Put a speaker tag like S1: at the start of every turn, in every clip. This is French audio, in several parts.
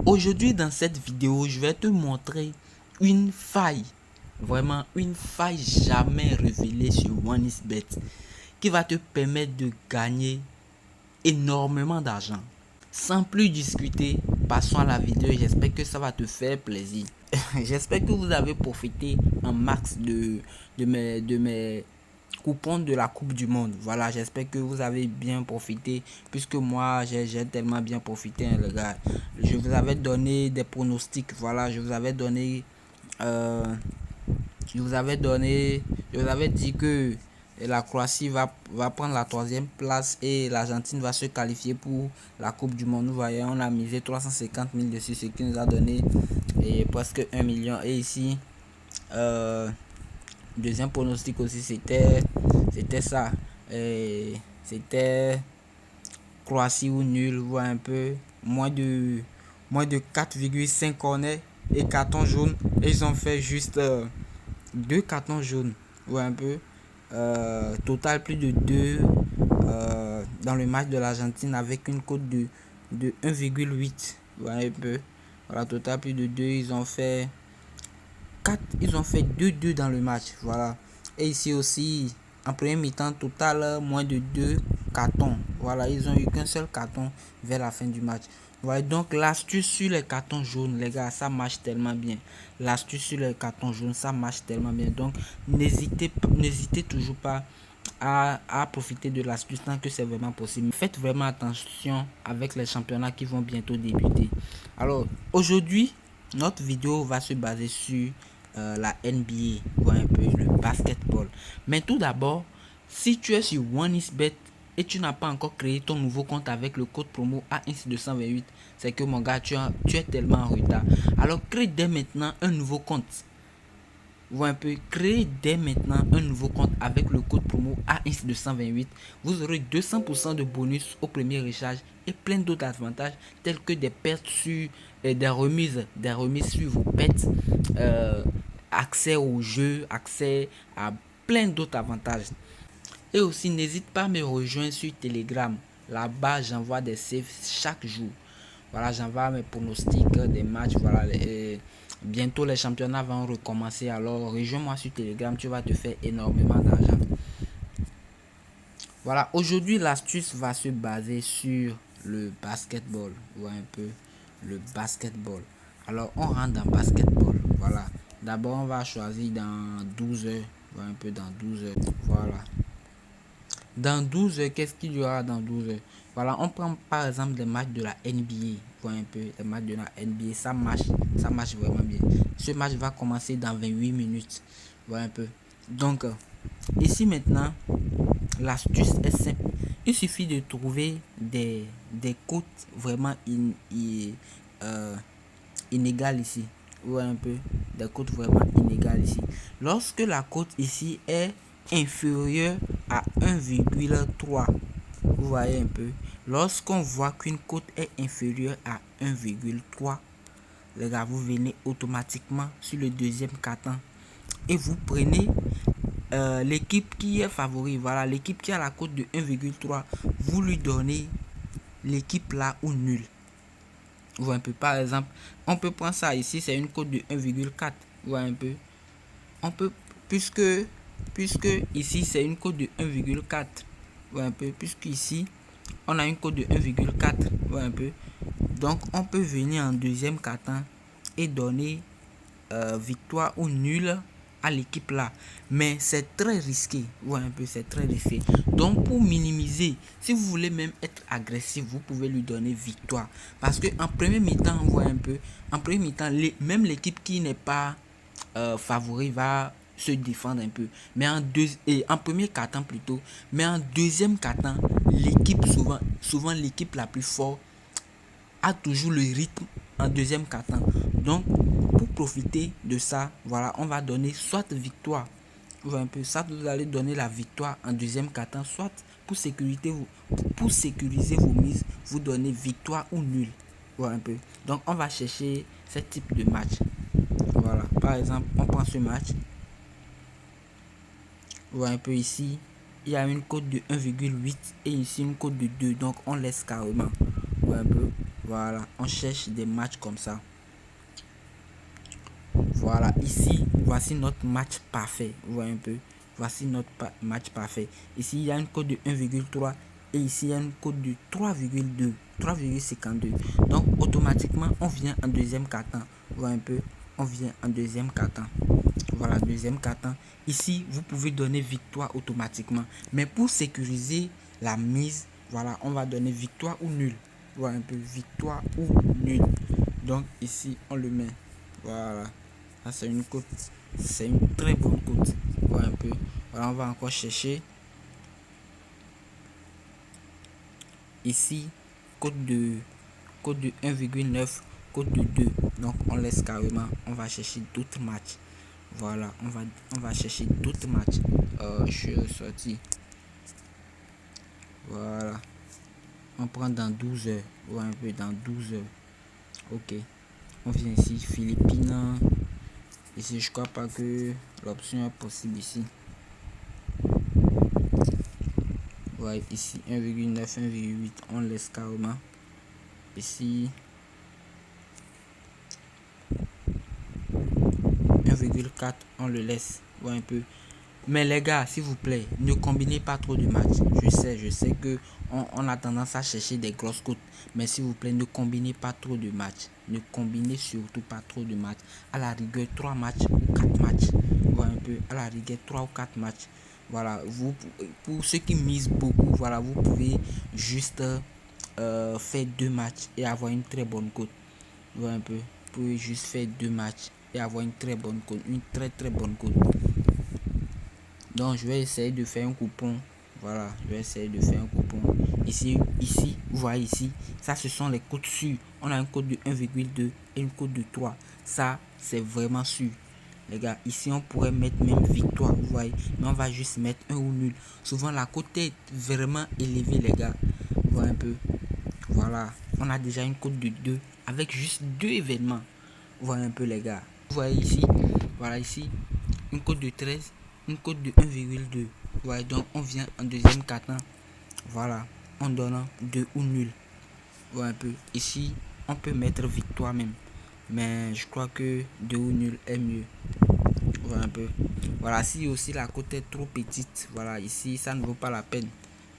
S1: Aujourd'hui dans cette vidéo, je vais te montrer une faille, vraiment une faille jamais révélée sur OneXBet qui va te permettre de gagner énormément d'argent. Sans plus discuter, passons à la vidéo. J'espère que ça va te faire plaisir. J'espère que vous avez profité en max de mes coupons de la Coupe du Monde. Voilà, j'espère que vous avez bien profité, puisque moi j'ai tellement bien profité, hein, les gars. Je vous avais donné des pronostics. Voilà, je vous avais dit que la Croatie va prendre la 3e place et l'Argentine va se qualifier pour la Coupe du Monde. Vous voyez, on a misé 350 000 dessus, ce qui nous a donné presque 1 million. Et ici, deuxième pronostic aussi, c'était ça. C'était Croatie ou nul. Vous voyez un peu, moins de 4,5 corners et carton jaune. Et ils ont fait juste 2 cartons jaunes. Vous voyez un peu. Total plus de 2 dans le match de l'Argentine avec une cote de 1,8. Vous voyez un peu. Voilà, total plus de 2. Ils ont fait 2-2 dans le match. Voilà. Et ici aussi, en premier mi-temps, total moins de 2 cartons. Voilà, ils ont eu qu'un seul carton vers la fin du match. Voilà, donc l'astuce sur les cartons jaunes, les gars, ça marche tellement bien. L'astuce sur les cartons jaunes, ça marche tellement bien. Donc n'hésitez toujours pas à profiter de l'astuce tant que c'est vraiment possible. Faites vraiment attention avec les championnats qui vont bientôt débuter. Alors aujourd'hui, notre vidéo va se baser sur la NBA, voir un peu le basketball. Mais tout d'abord, si tu es sur OneXBet et tu n'as pas encore créé ton nouveau compte avec le code promo AINS228, c'est que mon gars, tu es tellement en retard. Alors crée dès maintenant un nouveau compte. Voir un peu, créer dès maintenant un nouveau compte avec le code promo AINS228. Vous aurez 200% de bonus au premier recharge et plein d'autres avantages tels que des pertes sur des remises sur vos pets, accès au jeu, accès à plein d'autres avantages. Et aussi n'hésite pas à me rejoindre sur Telegram. Là-bas j'envoie des saves chaque jour. Voilà, j'envoie mes pronostics des matchs. Voilà, bientôt les championnats vont recommencer. Alors rejoins-moi sur Telegram, tu vas te faire énormément d'argent. Voilà, aujourd'hui l'astuce va se baser sur le basketball. Voilà un peu le basketball. Alors on rentre dans basketball. Voilà, d'abord on va choisir dans 12 heures. Voilà un peu dans 12 heures. Voilà. Dans 12 heures, qu'est-ce qu'il y aura dans 12 heures? Voilà, on prend par exemple des matchs de la NBA. Voilà un peu les matchs de la NBA, ça marche vraiment bien. Ce match va commencer dans 28 minutes. Voilà un peu. Donc, ici maintenant, l'astuce est simple. Il suffit de trouver des cotes vraiment inégales ici. Voilà un peu, des cotes vraiment inégales ici. Lorsque la cote ici est inférieure à 1,3, vous voyez un peu, lorsqu'on voit qu'une cote est inférieure à 1,3, les gars, vous venez automatiquement sur le deuxième carton et vous prenez l'équipe qui est favori. Voilà, l'équipe qui a la cote de 1,3, vous lui donnez l'équipe là ou nul. Vous voyez un peu, par exemple, on peut prendre ça ici, c'est une cote de 1,4. Vous voyez un peu, on peut, puisque ici c'est une cote de 1,4. Vous voyez un peu, puisque ici on a une cote de 1,4. Vous voyez un peu, donc on peut venir en deuxième carton et donner victoire ou nul à l'équipe là, mais c'est très risqué. Vous voyez un peu, c'est très risqué. Donc pour minimiser, si vous voulez même être agressif, vous pouvez lui donner victoire, parce que en premier mi-temps, vous voyez un peu, en premier mi-temps, même l'équipe qui n'est pas favori va se défendre un peu, mais en premier carton plutôt, mais en deuxième carton, l'équipe souvent l'équipe la plus forte a toujours le rythme en deuxième carton. Donc pour profiter de ça, voilà, on va donner soit victoire, vous voyez un peu, ça vous allez donner la victoire en deuxième carton, soit pour sécuriser vos mises, vous donnez victoire ou nul. Voilà un peu. Donc on va chercher ce type de match. Voilà, par exemple, on prend ce match. Vous voyez un peu ici, il y a une cote de 1,8 et ici une cote de 2, donc on laisse carrément. Vous voyez un peu. Voilà, on cherche des matchs comme ça. Voilà, ici, voici notre match parfait. Vous voyez un peu. Voici notre match parfait. Ici, il y a une cote de 1,3 et ici, il y a une cote de 3,2. 3,52. Donc, automatiquement, on vient en deuxième quart-temps. Vous voyez un peu. On vient en deuxième quart-temps. Voilà, deuxième quart-temps. Ici, vous pouvez donner victoire automatiquement. Mais pour sécuriser la mise, voilà, on va donner victoire ou nul. Voilà un peu, victoire ou nul. Donc, ici, on le met. Voilà. Ça, c'est une cote. C'est une très bonne cote. Voilà un peu. Voilà, on va encore chercher. Ici, cote de 1,9, cote de 2. Donc, on laisse carrément. On va chercher d'autres matchs. Voilà, on va chercher d'autres matchs. Je suis ressorti. Voilà. On prend dans 12 heures. Ou un peu dans 12 heures. Ok. On vient ici, Philippines. Ici, je crois pas que l'option est possible ici. Ouais, ici 1,9, 1,8. On laisse carrément. Ici 1,4. On le laisse. Ouais, un peu. Mais les gars, s'il vous plaît, ne combinez pas trop de matchs. Je sais que on a tendance à chercher des grosses cotes. Mais s'il vous plaît, ne combinez pas trop de matchs. Ne combinez surtout pas trop de matchs. À la rigueur, 3 matchs ou 4 matchs. Voilà un peu. À la rigueur, 3 ou 4 matchs. Voilà. Vous, pour ceux qui misent beaucoup, voilà, vous pouvez juste faire 2 matchs et avoir une très bonne cote. Voilà un peu. Vous pouvez juste faire 2 matchs et avoir une très bonne cote. Une très bonne cote. Donc je vais essayer de faire un coupon. Voilà, je vais essayer de faire un coupon. Ici, vous voyez ici, ça ce sont les codes sûrs. On a un code de 1,2 et une code de 3. Ça, c'est vraiment sûr. Les gars, ici on pourrait mettre même victoire, vous voyez. Mais on va juste mettre un ou nul. Souvent la cote est vraiment élevée, les gars. Vous voyez un peu. Voilà, on a déjà une cote de 2 avec juste 2 événements. Vous voyez un peu, les gars. Vous voyez ici, voilà ici, une cote de 13, une cote de 1,2. Ouais, donc on vient en deuxième quart-temps. Voilà, en donnant 2 ou nul. Ouais, un peu. Ici, on peut mettre victoire même. Mais je crois que 2 ou nul est mieux. Voilà un peu. Voilà, si aussi la cote est trop petite, voilà, ici, ça ne vaut pas la peine.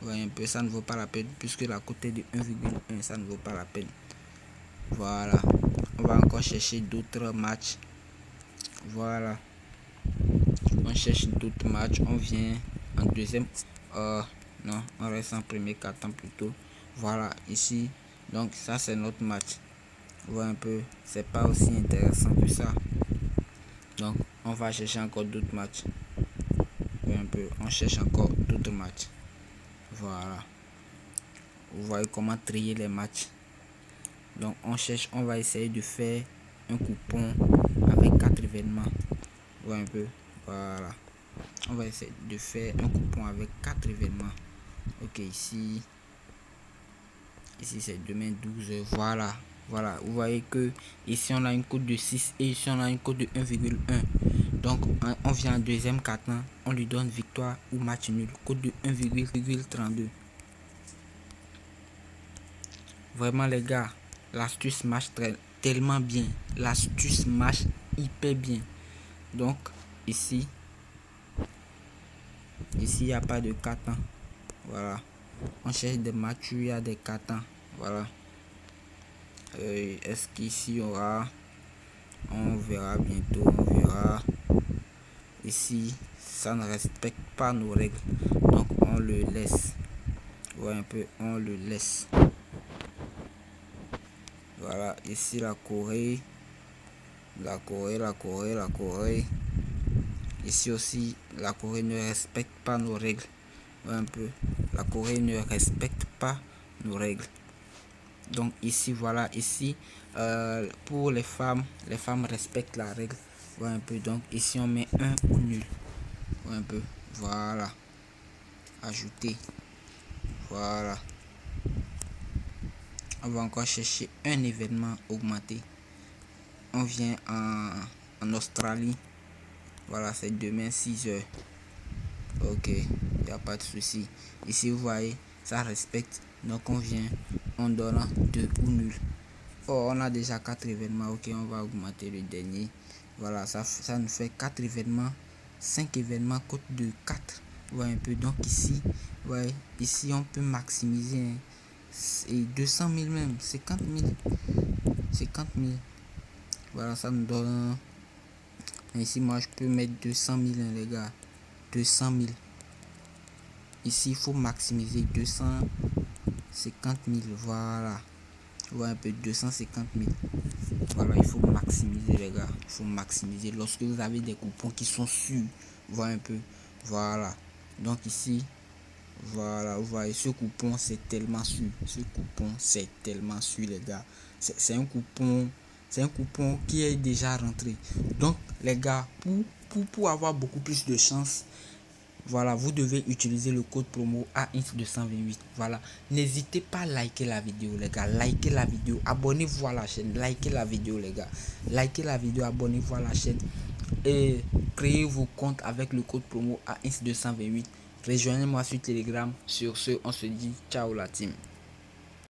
S1: Ouais, un peu, ça ne vaut pas la peine. Puisque la cote est de 1,1, ça ne vaut pas la peine. Voilà. On va encore chercher d'autres matchs. Voilà. On cherche d'autres matchs. On vient en deuxième. Non, on reste en premier quart-temps plutôt. Voilà, ici. Donc, ça, c'est notre match. Voilà un peu. C'est pas aussi intéressant que ça. Donc, on va chercher encore d'autres matchs. Voilà un peu. On cherche encore d'autres matchs. Voilà. Vous voyez comment trier les matchs. Donc, on cherche. On va essayer de faire un coupon avec 4 événements. Voilà un peu. Voilà. On va essayer de faire un coupon avec 4 événements. Ok, ici c'est demain 12h. Voilà, vous voyez que ici on a une cote de 6 et ici on a une cote de 1,1. Donc on vient en deuxième quart-temps, on lui donne victoire ou match nul, cote de 1,32. Vraiment les gars, l'astuce marche tellement bien. L'astuce marche hyper bien. Donc ici il n'y a pas de quart-temps. Voilà. On cherche des matchs où il y a des cartons. Voilà. Est-ce qu'ici il y aura? On verra bientôt. On verra. Ici, ça ne respecte pas nos règles. Donc on le laisse. Voilà un peu. On le laisse. Voilà. Ici la Corée. La Corée. Ici aussi, la Corée ne respecte pas nos règles. Voilà un peu. La Corée ne respecte pas nos règles. Donc ici, voilà, ici, pour les femmes respectent la règle. Voilà un peu. Donc ici, on met un ou nul. Voilà un peu. Voilà. Ajouter. Voilà. On va encore chercher un événement augmenté. On vient en Australie. Voilà, c'est demain 6h. Ok, il n'y a pas de souci. Ici, vous voyez, ça respecte. Donc on vient en donnant 2 ou nul. Oh, on a déjà 4 événements. Ok, on va augmenter le dernier. Voilà, ça nous fait 4 événements. 5 événements, cote de 4. Ouais, un peu. Donc ici, ouais, ici on peut maximiser. Hein, et 200 000 même. 50 000. 50 000. Voilà, ça nous donne. Ici, moi, je peux mettre 200 000, hein, les gars. 200 000. Ici, il faut maximiser 250 000. Voilà. Ouais, un peu 250 000. Voilà, il faut maximiser, les gars. Il faut maximiser. Lorsque vous avez des coupons qui sont sûrs, voilà un peu. Voilà. Donc ici, voilà, vous voyez, ce coupon, c'est tellement sûr. Ce coupon, c'est tellement sûr, les gars. C'est un coupon. C'est un coupon qui est déjà rentré. Donc, les gars, pour avoir beaucoup plus de chance, voilà, vous devez utiliser le code promo AINS228. Voilà, n'hésitez pas à liker la vidéo, les gars. Likez la vidéo, abonnez-vous à la chaîne. Likez la vidéo, les gars. Likez la vidéo, abonnez-vous à la chaîne. Et créez vos comptes avec le code promo AINS228. Rejoignez-moi sur Telegram. Sur ce, on se dit ciao la team.